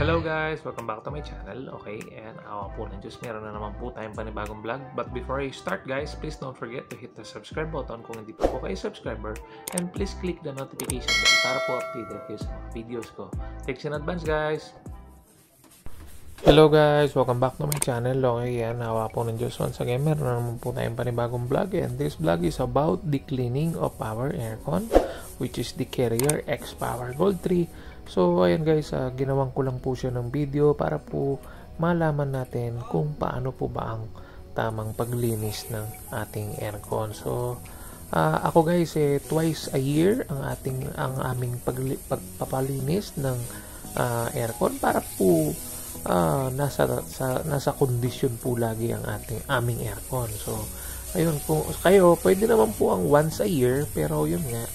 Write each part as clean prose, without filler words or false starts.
Hello guys! Welcome back to my channel. Okay, and awa po ng Diyos, meron na naman po tayong panibagong vlog. But before I start guys, please don't forget to hit the subscribe button kung hindi pa po kayo subscriber. And please click the notification bell para po updated kayo sa mga videos ko. Thanks in advance guys! Hello guys! Welcome back to my channel. Okay, and awa po ng Diyos, once again, meron na naman po tayong panibagong vlog. And this vlog is about the cleaning of our aircon, which is the Carrier X Power Gold 3. So, ayan guys, ginawan ko lang po siya ng video para po malaman natin kung paano po ba ang tamang paglinis ng ating aircon. So, ako guys, twice a year ang aming pagpapalinis ng aircon para po nasa kondisyon po lagi ang aming aircon. So, ayun po, kayo, pwede naman po ang once a year, pero yun nga,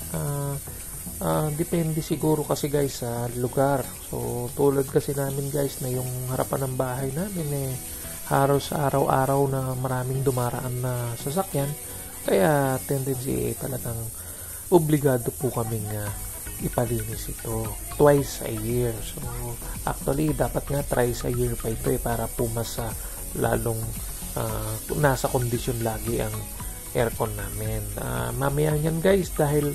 depende siguro kasi guys sa lugar. So tulad kasi namin guys na yung harapan ng bahay namin halos araw-araw na maraming dumaraan na sasakyan, kaya tendency talagang obligado po kaming ipalinis ito twice a year. So actually dapat nga thrice a year pa ito para po mas lalong nasa kondisyon lagi ang aircon namin. Mamaya yan guys, dahil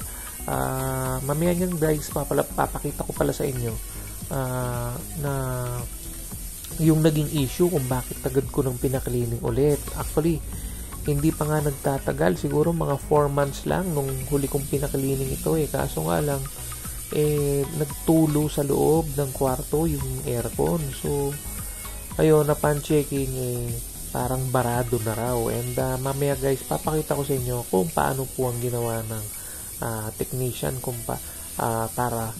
mamaya nyan guys, papakita ko pala sa inyo na yung naging issue kung bakit agad ko nang pinaklining ulit. Actually, hindi pa nga nagtatagal, siguro mga 4 months lang nung huli kong pinaklining ito kaso nga lang nagtulo sa loob ng kwarto yung aircon. So ayun, na-pan-checking parang barado na raw. And mamaya guys, papakita ko sa inyo kung paano po ang ginawa ng technician para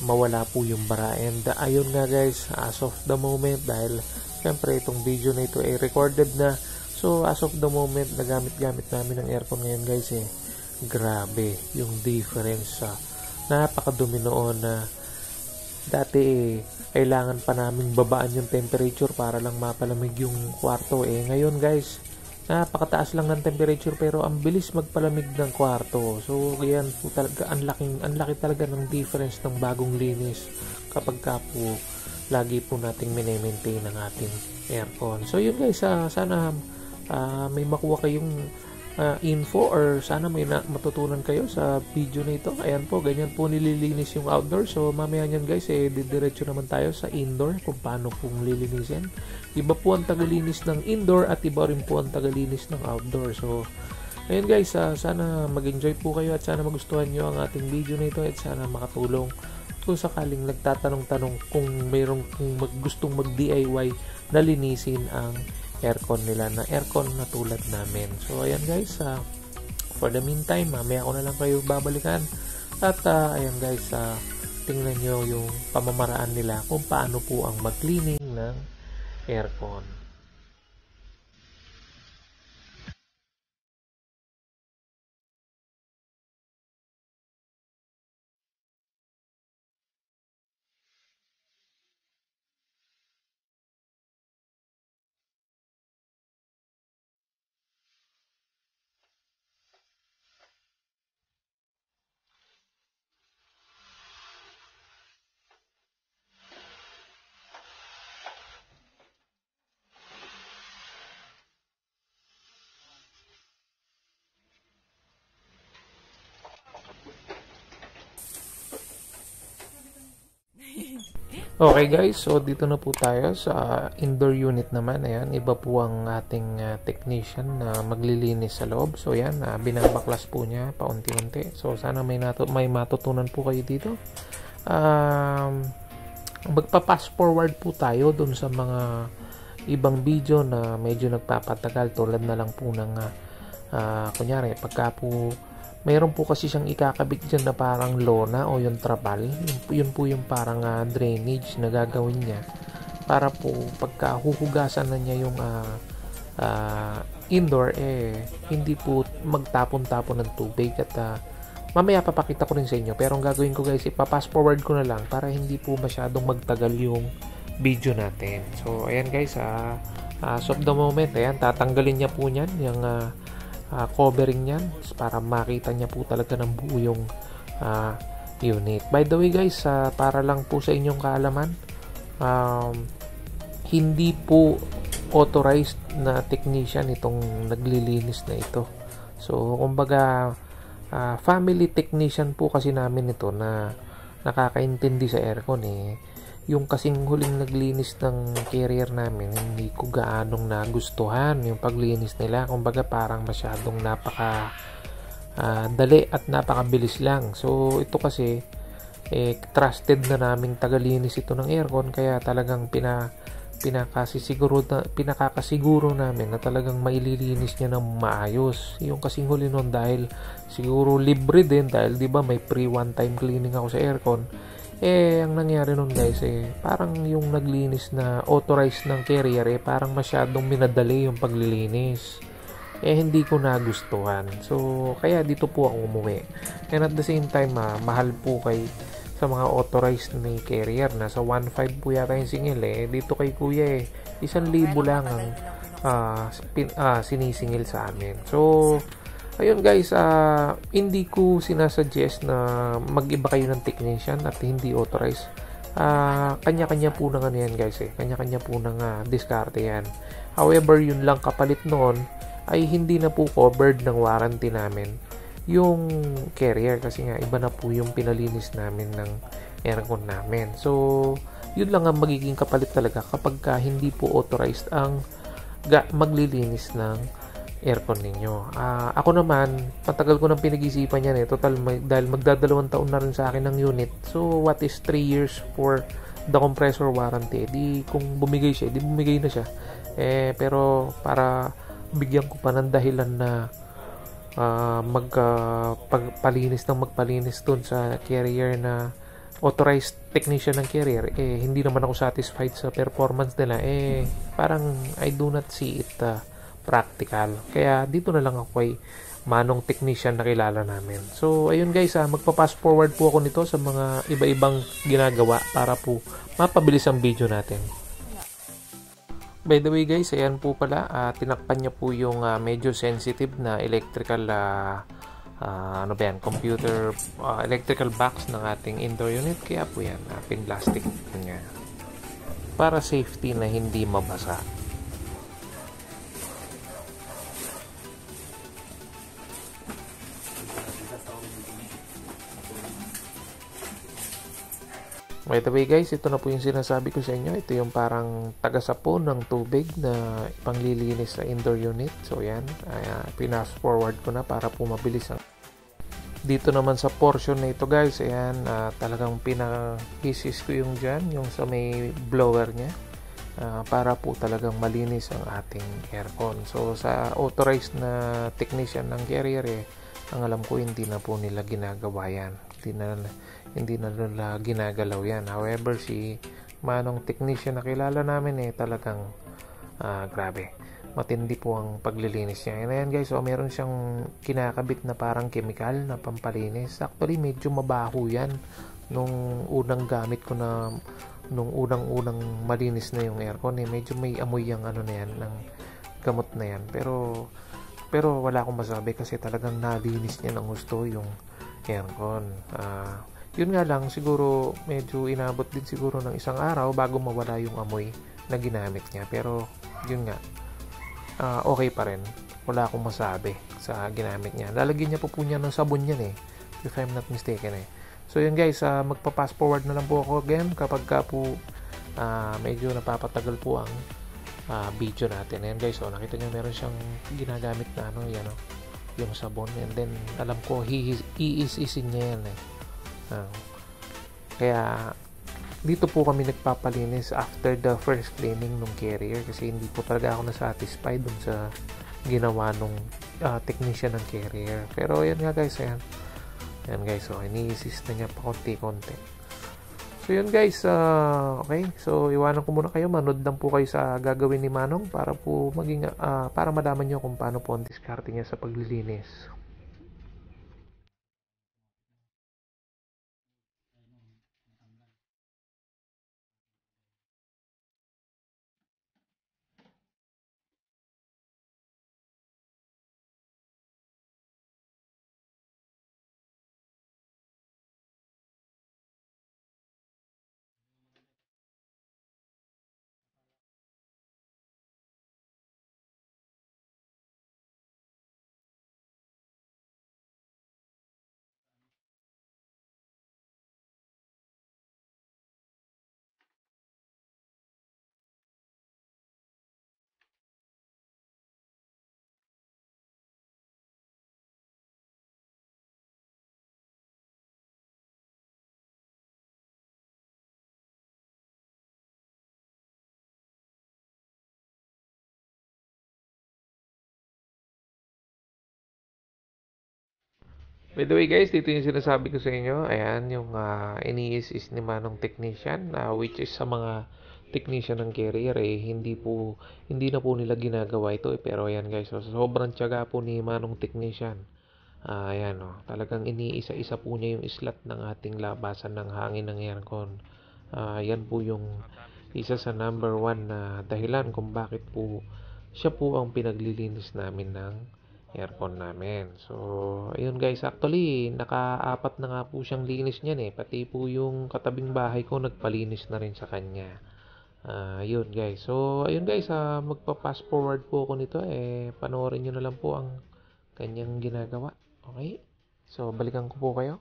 mawala po yung bara. And ayun nga guys, as of the moment, dahil syempre itong video na ito ay recorded na, so as of the moment nagamit-gamit namin ng aircon ngayon guys, grabe yung difference. Napakadumi noon na dati kailangan pa naming babaan yung temperature para lang mapalamig yung kwarto. Ngayon guys, napakataas lang ng temperature pero ang bilis magpalamig ng kwarto. So yan po talaga, ang laki talaga ng difference ng bagong linis kapag po lagi po nating mine-maintain ang ating aircon. So yun guys, sana may makuha kayong info, or sana may matutunan kayo sa video na ito. Ayan po, ganyan po nililinis yung outdoor. So mamaya nyan guys, didiretso naman tayo sa indoor kung paano pong lilinisin. Iba po ang tagalinis ng indoor at iba rin po ang tagalinis ng outdoor. So ayun guys, sana mag-enjoy po kayo at sana magustuhan nyo ang ating video na ito at sana makatulong kung sakaling nagtatanong-tanong kung mayroong gustong mag-DIY na linisin ang aircon nila, na aircon na tulad namin. So ayan guys, for the meantime, mamaya ko na lang kayo babalikan at ayan guys, tingnan nyo yung pamamaraan nila kung paano po ang mag-cleaning ng aircon. Okay guys, so dito na po tayo sa indoor unit naman. Ayan, iba po ang ating technician na maglilinis sa loob. So ayan, binabaklas po niya paunti-unti. So sana may matutunan po kayo dito. Magpa-fast forward po tayo dun sa mga ibang video na medyo nagpapatagal, tulad na lang po ng kunyari, pagka po mayroon po kasi siyang ikakabit dyan na parang lona o yung trapal. Yun po yung parang drainage na gagawin niya para po pagka huhugasan na niya yung indoor, hindi po magtapon-tapon ng tubig. At mamaya papakita ko rin sa inyo, pero ang gagawin ko guys, ipa-fast forward ko na lang para hindi po masyadong magtagal yung video natin. So ayan guys, as of the moment, ayan, tatanggalin niya po niyan yung covering niyan para makita niya po talaga ng buo yung unit. By the way guys, para lang po sa inyong kaalaman, um, hindi po authorized na technician itong naglilinis na ito. So, kumbaga, family technician po kasi namin ito na nakakaintindi sa aircon eh. Yung kasing huling naglinis ng carrier namin, hindi ko gaanong nagustuhan yung paglinis nila. Kumbaga, parang masyadong dali at napakabilis lang. So, ito kasi, trusted na naming tagalinis ito ng aircon, kaya talagang pinakakasiguro namin na talagang maililinis niya ng maayos. Yung kasing huli nun, dahil siguro libre din, dahil di ba may free one time cleaning ako sa aircon, ang nangyari nun guys, parang yung naglinis na authorized ng carrier, parang masyadong minadali yung paglilinis. Hindi ko nagustuhan. So, kaya dito po ako umuwi. And at the same time, mahal po sa mga authorized ni carrier. Nasa 1.5 po yata yung singil Dito kay kuya 1,000 lang ang sinisingil sa amin. So, ayun guys, hindi ko sinasuggest na mag-iba kayo ng technician at hindi authorized. Kanya-kanya po ng ano yan guys Kanya-kanya po ng diskarte yan. However, yun lang kapalit noon ay hindi na po covered ng warranty namin yung carrier, kasi nga iba na po yung pinalinis namin ng aircon namin. So, yun lang ang magiging kapalit talaga kapag hindi po authorized ang maglilinis ng aircon ninyo. Ako naman, matagal ko nang pinag-isipan yan Total, dahil magdadalawang taon na rin sa akin ng unit. So, what is 3 years for the compressor warranty? Di kung bumigay siya, di bumigay na siya. Pero para bigyan ko pa ng dahilan na magpalinis dun sa carrier na authorized technician ng carrier, hindi naman ako satisfied sa performance nila, parang I do not see it practical. Kaya dito na lang ako kay manong technician na kilala namin. So ayun guys, magpa-fast forward po ako nito sa mga iba-ibang ginagawa para po mapabilis ang video natin. By the way guys, ayan po pala, tinakpan niya po yung medyo sensitive na electrical electrical box ng ating indoor unit. Kaya po yan, pin-plastic niya para safety na hindi mabasa. By the way guys, ito na po yung sinasabi ko sa inyo. Ito yung parang tagasapon ng tubig na panglilinis sa indoor unit. So yan, pinas forward ko na para po mabilis ang dito naman sa portion na ito guys. Ayan, talagang pinahisis ko yung dyan, yung sa may blower nya, para po talagang malinis ang ating aircon. So sa authorized na technician ng carrier, ang alam ko hindi na po nila ginagawa yan. Hindi na nila ginagalaw yan. However, si manong technician na kilala namin talagang grabe. Matindi po ang paglilinis niya. Ayan guys, so meron siyang kinakabit na parang chemical na pampalinis. Actually, medyo mabaho yan nung unang gamit ko na nung unang malinis na yung aircon. Medyo may amoy yung ano na yan, ng gamot na yan. Pero wala akong masabi kasi talagang nalinis niya ng gusto yung aircon. Yun nga lang, siguro medyo inabot din siguro ng isang araw bago mawala yung amoy na ginamit niya. Pero yun nga, okay pa rin. Wala akong masabi sa ginamit niya. Lalagyan niya po niya ng sabon yan if I'm not mistaken So yun guys, magpa-fast forward na lang po ako again kapag po medyo napapatagal po ang video natin. Ayan guys, so nakita niyo meron siyang ginagamit na yung sabon, and then alam ko iisisin niya yan kaya dito po kami nagpapalinis after the first cleaning ng carrier, kasi hindi po talaga ako na-satisfied dun sa ginawa nung technician ng carrier. Pero yan nga guys, ayan guys, so ini-assist na niya pa konti-konti. So yun guys, okay, so iwanan ko muna kayo, manood lang po kayo sa gagawin ni Manong para po para malaman nyo kung paano po ang diskarte niya sa paglilinis. By the way guys, dito yung sinasabi ko sa inyo. Ayan, yung iniis-is ni Manong Technician, which is sa mga technician ng carrier hindi na po nila ginagawa ito pero ayan guys, so, sobrang tiyaga po ni Manong Technician. Ayan talagang iniisa-isa po niya yung slot ng ating labasan ng hangin ng aircon. Yan po yung isa sa number one na dahilan kung bakit po siya po ang pinaglilinis namin ng aircon namin. So, ayun guys, actually, naka-apat na nga po siyang linis niyan pati po yung katabing bahay ko nagpalinis na rin sa kanya. Ayun guys. So, ayun guys, magpa-fast forward po ako nito panoorin niyo na lang po ang kanyang ginagawa. Okay? So, balikan ko po kayo.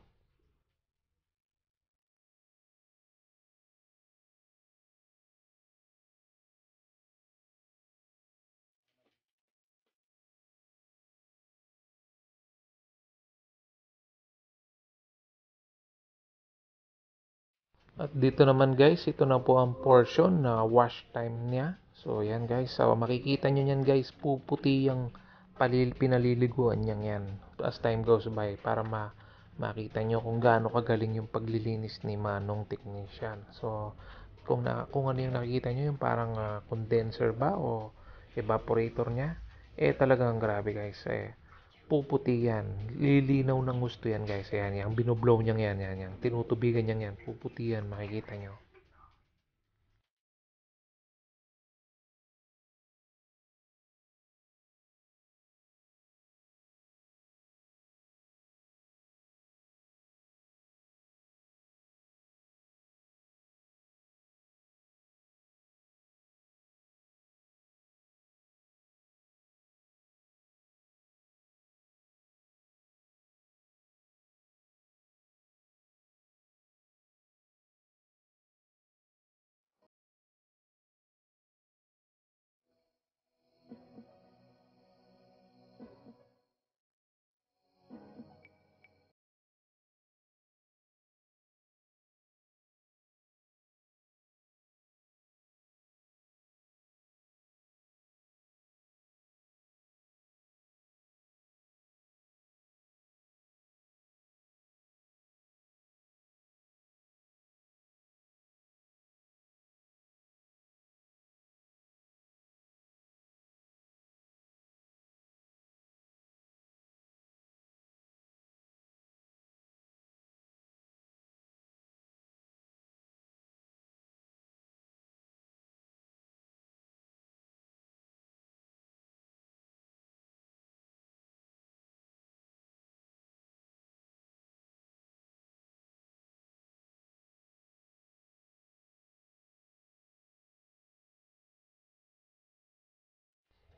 At dito naman guys, ito na po ang portion na wash time niya. So yan guys, makikita nyo yan guys, puputi yung pinaliliguan niya yan as time goes by para makita nyo kung gaano kagaling yung paglilinis ni Manong Technician. So kung ano yung nakikita nyo, yung parang condenser ba o evaporator niya, talagang grabe guys. Puputi yan. Lilinaw ng gusto yan guys. Ayan, yan. Binoblow niyang yan. Tinutubigan niyang yan. Puputi yan. Makikita nyo.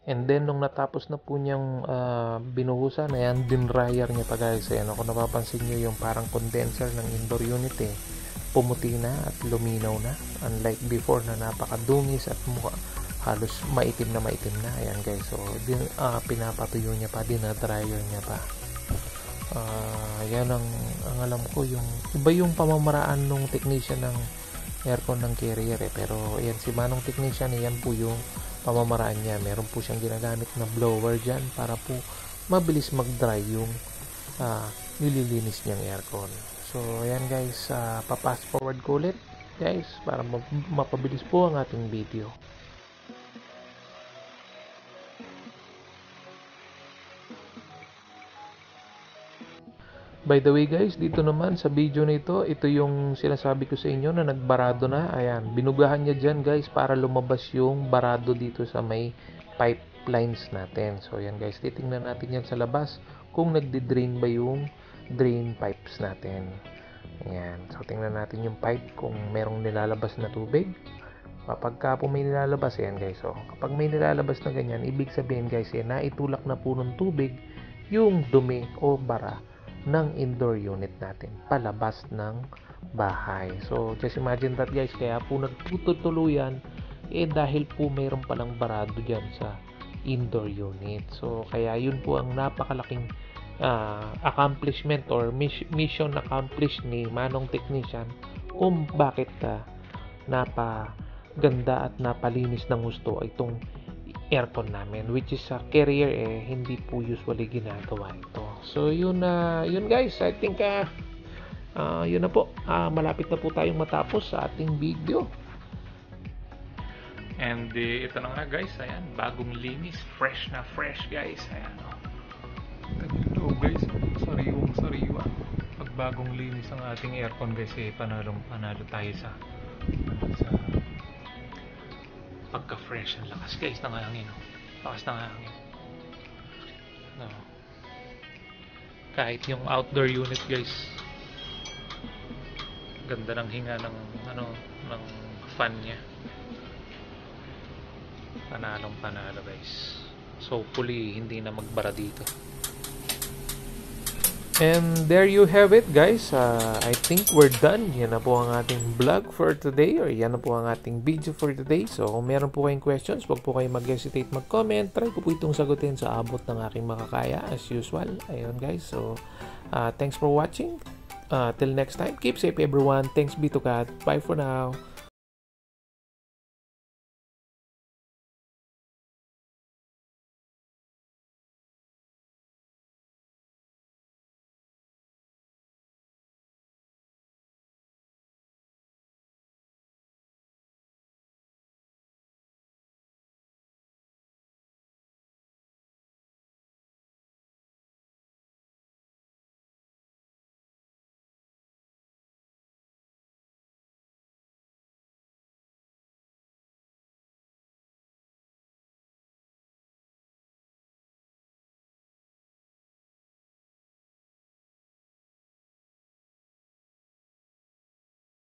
And then, nung natapos na po niyang binuhusan, ayan, dinryer niya pa guys. Ayan, kung napapansin niyo yung parang condenser ng indoor unit pumuti na at luminaw na. Unlike before na napakadungis at halos maitim na. Ayan guys, so pinapatuyo niya pa, dinadryer niya pa. Yan ang alam ko, yung iba yung pamamaraan ng technician ng aircon ng carrier pero yan si Manong Technician, yan po yung pamamaraan niya. Meron po siyang ginagamit na blower dyan para po mabilis mag-dry yung nililinis niyang aircon. So ayan guys, pa-fast forward ko ulit guys para mapabilis po ang ating video. By the way guys, dito naman sa video na ito yung sinasabi ko sa inyo na nagbarado na. Ayan, binugahan niya dyan guys para lumabas yung barado dito sa may pipelines natin. So ayan guys, titingnan natin yan sa labas kung nagdi-drain ba yung drain pipes natin. Ayan, so tingnan natin yung pipe kung merong nilalabas na tubig. Kapag po may nilalabas, ayan guys, so kapag may nilalabas na ganyan, ibig sabihin guys, naitulak na po ng tubig yung dumi o bara ng indoor unit natin palabas ng bahay. So just imagine that guys, kaya po nagtutuluyan dahil po mayroon palang barado dyan sa indoor unit. So kaya yun po ang napakalaking accomplishment or mission accomplished ni Manong Technician kung bakit napaganda at napalinis ng gusto itong aircon namin, which is sa carrier hindi po usually ginagawa ito. So yun guys, I think yun na po. Malapit na po tayong matapos sa ating video. And ito na nga guys, ayan, bagong linis, fresh na fresh guys. Ayan, ito guys, sariwa. Pag bagong linis ang ating aircon guys, panalo tayo sa pagka-fresh. Ang lakas guys ng hangin. Lakas ng hangin. No. Kahit yung outdoor unit guys, ganda ng hinga ng ng fan niya. Panalo guys. So hopefully hindi na magbara dito. And there you have it guys. I think we're done. Yan na po ang ating vlog for today, or yan na po ang ating video for today. So kung meron po kayong questions, wag po kayong mag-hesitate mag-comment. Try ko po itong sagutin sa abot ng aking makakaya as usual. Ayun guys. So thanks for watching. Till next time, keep safe everyone. Thanks be to God. Bye for now.